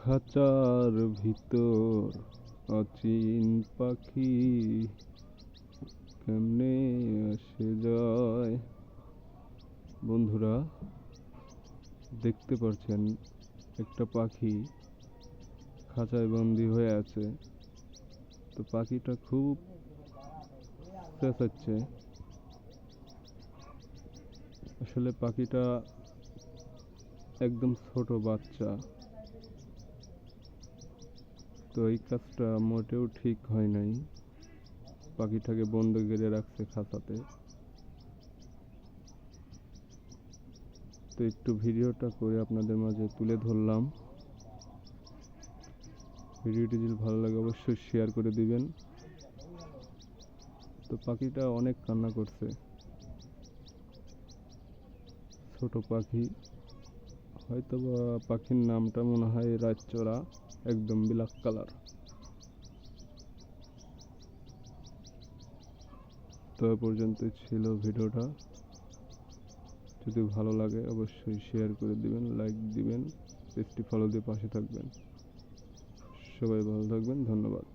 খাঁচার ভিতর অচিন পাখি কেমনে আসে যায়। বন্ধুরা, দেখতে পাচ্ছেন একটা পাখি খাঁচায় বন্দি হয়ে আছে। তো পাখিটা খুব চেঁচাচ্ছে। আসলে পাখিটা একদম ছোট বাচ্চা, তো এই কাজটা মোটেও ঠিক হয় নাই। পাখিটাকে বন্ধ করে রাখছে খাঁচাতে। তো একটু ভিডিওটা করে আপনাদের মাঝে তুলে ধরলাম। ভিডিওটি যদি ভালো লাগে অবশ্যই শেয়ার করে দিবেন। তো পাখিটা অনেক কান্না করছে। ছোট পাখি, হয়তো বা পাখির নামটা মনে হয় রাতচরা, একদম ব্ল্যাক কালার। তো এ পর্যন্তই ছিল ভিডিওটা। যদি ভালো লাগে অবশ্যই শেয়ার করে দিবেন, লাইক দিবেন, পেজটি ফলো দিয়ে পাশে থাকবেন। সবাই ভালো থাকবেন, ধন্যবাদ।